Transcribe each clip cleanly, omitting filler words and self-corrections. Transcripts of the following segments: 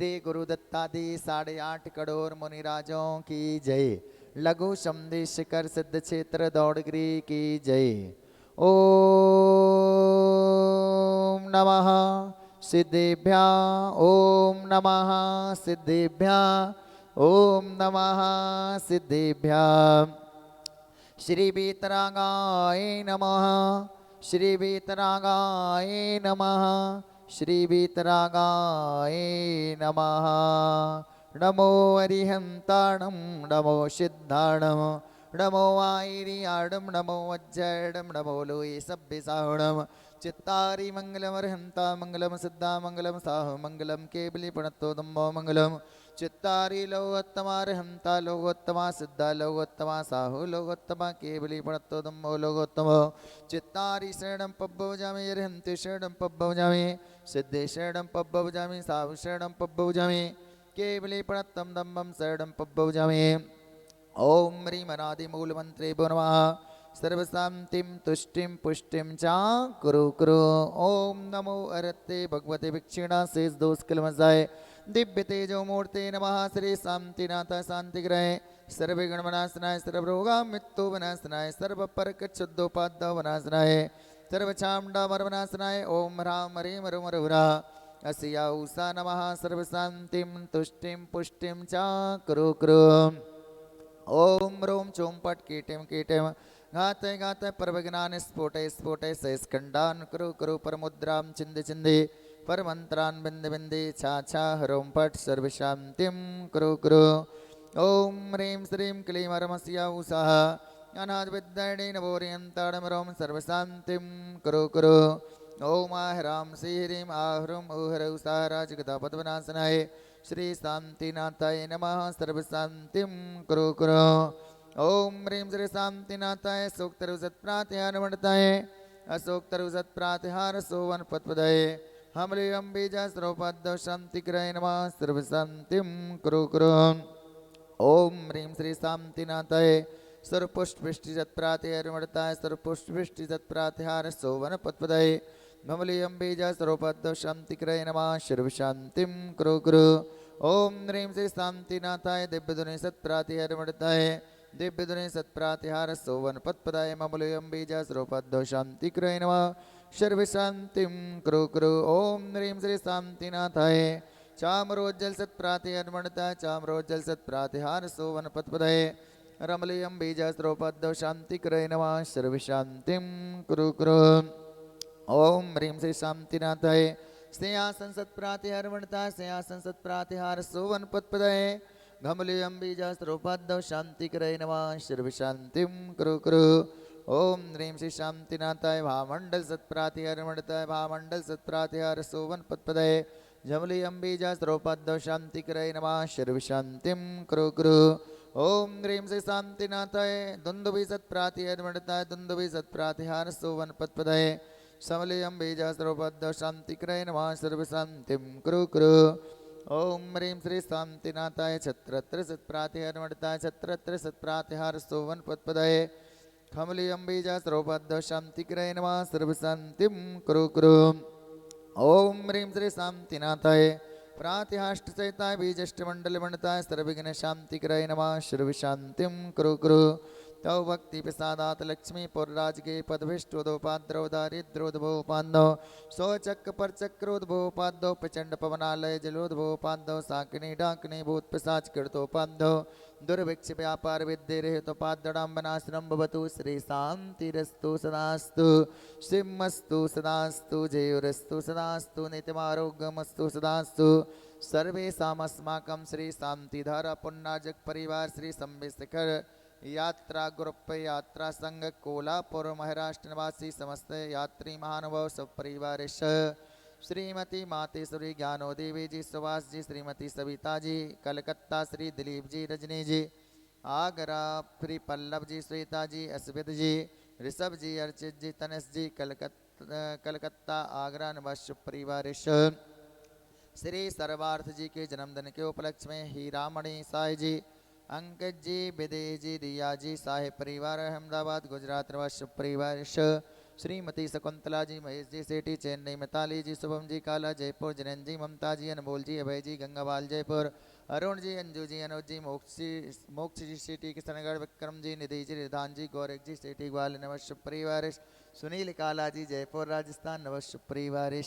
श्री गुरुदत्तादि 8.5 करोड़ मुनिराजों की जय। लघु समधि शिखर सिद्ध क्षेत्र दौड़गिरी की जय। ओम नमः सिद्धेभ्या ओम नमः सिद्धेभ्या ओम नमः सिद्धेभ्या। श्री वीतरागाय नमः श्री वीतरागाय नमः श्री वीतरागाय नमः। नमो अरिहंताणं नमो सिद्धाणं नमो आयरियाडं नमो वज्जडं नमो लोये सभ्यसाहुणं। चित्तारि मंगलम अर्हंता मंगलम सिद्धा मंगलम साहु मंगलम केवली प्रणतोदम्बो मंगलम। चित्तारि लोकोत्तमार्हंता लोकोत्तमा सिद्धा लोकोत्तमा साहु लोकोत्तमा केवली प्रणतोदम्बो लोकोत्तमो। चित्तारि शरणं पब्बवजामि अर्हन्ति शरणं पब्बवजामि सिद्धे शरणं पब्बवजामि साहु शरणं पब्बवजामि केवली प्रणतं दम्बं शरणं पब्बवजामि। ओम ह्रीं अनादिमूलमन्त्रेभ्यो नमः। सर्वशान्तिं तुष्टिं पुष्टिं च कुरु कुरु। ओम नमो अरहते भगवते वीक्षिणा शेष दोष कलमसाय दिव्य तेजो मूर्ते नमः। श्री शांतिनाथ शांतिग्रहे सर्वे गणवनाशनाय सर्वरोगा मृत्यु वनाशनाय सर्व परक शुद्धोपाद्य वनाशनाय सर्वचामुंडामरवनाशनाय ओम ह्रां ह्रीं ह्रुमरुह्रा अस्या उषा नमः। सर्वशान्तिं तुष्टिं पुष्टिं च कुरु कुरु। ओम रोम चोम पट कीटिम कीटिम घाते घाते परवज्ञान स्फोटे स्फोटे सहस्कंडान कुरु कुरु परमुद्राम चिंदे चिंदे परमंत्रान बिंदे बिंदे छा छा हरोम पट सर्वशांतिम कुरु कुरु। ओम ह्रीं श्रीं क्लीं हरमस्या उषा अनाद विद्याणे नवोरियंताणम रोम सर्वशांतिम कुरु कुरु। ओम आहराम श्री ह्रीं आहरुम ओहर उषारा जगदापद्मनाशनाय श्री शांतिनाथाय नमः। सर्वशांतिं कुरु कुरु। ओम ह्रीं श्री शांतिनाथाय सूक्तरुसत्प्रातिहारमणताय असूक्तरुसत्प्रातिहार सोवन पद्पदये हमलियं बीजास्त्रोपाद्य शांतिग्रहे नमः। सर्वशांतिं कुरु कुरु। ओम ह्रीं श्री शांतिनाथाय सर्वपुष्टिसत्प्रातिहारमणताय सर्वपुष्टिसत्प्रातिहार सोवन पद्पदये ममलियं बीजास्त्रोपाद्य शांतिग्रहे नमः। सर्वशांतिं कुरु कुरु। ओम ह्रीं श्री शांतिनाथाय दिव्यधुनि सत्प्रातिहारमणताय दिव्यधुनि सत्प्रातिहार सोवन पद्पदाय ममलयं बीजास्त्रोपाद्य शांतिग्रहे नमः। सर्वशांतिं कुरु कुरु। ओम ह्रीं श्री शांतिनाथाय चामरोज्जल सत्प्रातिहारमणताय चामरोज्जल सत्प्रातिहार सोवन पद्पदाय रमलयं बीजास्त्रोपाद्य शांतिग्रहे नमः। सर्वशांतिं कुरु कुरु। ओम ह्रीं श्री शांतिनाथाय स्नेहासन सत्प्रातिहारमणताय स्नेहासन सत्प्रातिहार सोवन पद्पदये घमलियं बीजास्त्रोपाद्य शांतिग्रहे नमः। सर्वशांतिं कुरु कुरु। ओम ह्रीं श्री शांतिनाथाय भामंडल सत्प्रातिहारमणताय भामंडल सत्प्रातिहार सोवन पद्पदये झमलियं बीजास्त्रोपाद्य शांतिग्रहे नमः। सर्वशांतिं कुरु कुरु। ओम ह्रीं श्री शांतिनाथाय दुंदुभि सत्प्रातिहारमणताय दुंदुभि सत्प्रातिहार सोवन पद्पदये समलियं बीजास्त्रोपाद्य शांतिग्रहे नमः। सर्वशांतिं कुरु कुरु। ओम ह्रीं श्री शांतिनाथाय छत्रत्र सत्प्रातिहारमणताय छत्रत्र सत्प्रातिहार सोवन पद्पदये खमलियं बीजास्त्रोपाद्य शांतिग्रहे नमः। सर्वशांतिं कुरु कुरु। ओम ह्रीं श्री शांतिनाथाय प्रातिहाष्टसहिताय बीजष्टमंडलमणताय सर्वविघ्न शांतिग्रहे नमः। सर्वशांतिं कुरु कुरु। तौ भक्ति प्रसादात लक्ष्मी पुरराजगे पदभिष्टोदोपाद्रव दारिद्रोद्भवोपान्दो शोचक्र परचक्रोद्भवोपान्दो प्रचंड पवनालय जलोद्भवोपान्दो साकिनी डाकिनी भूत पिशाच कृतोपान्दो दुर्भिक्ष व्यापार विद्ये रहितोपाद्यडाम्बनाश्रम भवतु। श्री शांतिरस्तु सदास्तु सिंहस्तु सदास्तु जयोरस्तु सदास्तु नित्यमारोग्यमस्तु सदास्तु। सर्वेषामस्माकं श्री शांतिधारा पुण्यजग परिवार श्री संविशिखर यात्रा ग्रुप यात्रा संघ कोल्हापुर महाराष्ट्र निवासी समस्त यात्री महानुभाव सब परिवार श्रीमती मातेश्वरी ज्ञानो देवी जी सुभाष जी श्रीमती सविता जी कलकत्ता श्री दिलीप जी रजनी जी आगरा श्री पल्लव जी श्वेता जी अस्मित जी ऋषभ जी अर्चित जी तनस जी कलकत्ता आगरा निवासी परिवार श्री सर्वार्थ जी के जन्मदिन के उपलक्ष्य में हीरामणि साई जी अंकित जी विदेह जी रिया जी साहेब परिवार अहमदाबाद गुजरात निवासी परिवार श्रीमती शकुंतला जी, महेश जी सेठी, चेन्नई मिताली जी, शुभम जी काला जयपुर, जिनेन्द्र जी, ममता जी, अनमोल जी, अभय जी गंगावाल जयपुर, अरुण जी, अंजू जी, अनुज जी, मोक्ष जी सेठी किशनगढ़, विक्रम जी, निधि जी, रिधान जी, गौरव जी सेठी ग्वाल, नमः परिवार, सुनील काला जी जयपुर राजस्थान, नमः परिवार,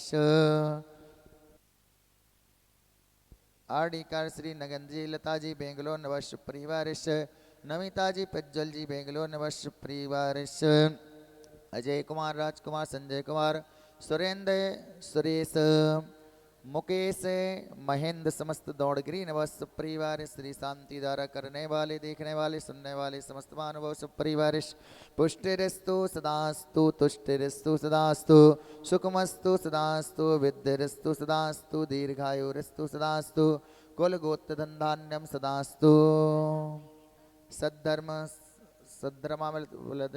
आर्डिकार श्री नगन जी, लता जी बेंगलोर, नवश परिवार, नमिता जी प्रज्वल जी बेंगलोर, नवश परिवार, अजय कुमार, राजकुमार, संजय कुमार, सुरेंद्र, सुरेश, मुकेश, महेंद्र, समस्त दौड़गिरी नवस परिवार, श्री शांति धारा करने वाले, देखने वाले, सुनने वाले समस्त मानव सब परिवार, पुष्टिरस्तु सदास्तु, तुष्टिरस्तु सदास्तु, सुखमस्तु सदास्तु, विद्यरस्तु सदास्तु, दीर्घायुरस्तु सदास्तु, कुलगोत्र धनधान्यम सदास्तु, सद्धर्म सद्धर्मामलद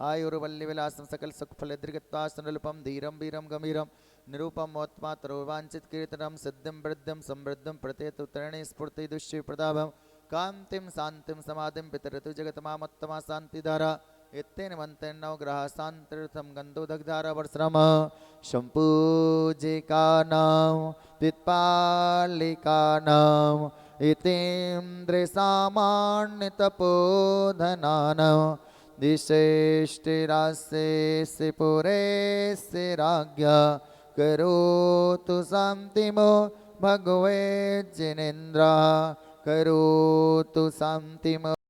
आयुर्वल्ली विलासम सकल सुख फल दीर्घत्वा सुनलपम धीरम वीरम गंभीरम निरूपम मोत्मातरो वांछित कीर्तनम सिद्धिम वृद्धिम समृद्धिम प्रत्येतु तरणि स्फूर्ति दुष्य प्रतापम कांतिम शांतिम समाधिम पितरतु जगतमामोत्तमा शांतिधारा इत्तेन मंत्रेण नवग्रह शांतिर्थम गंधो दग्धारा वर्षम शंपूजिकानां पित्पालिकानां इतेन्द्र सामान्यतपोधनानां दिशेष्टिरास्य पुरे राज्ञा करोतु शान्तिमो भगवे जिनेन्द्र करोतु शान्तिमो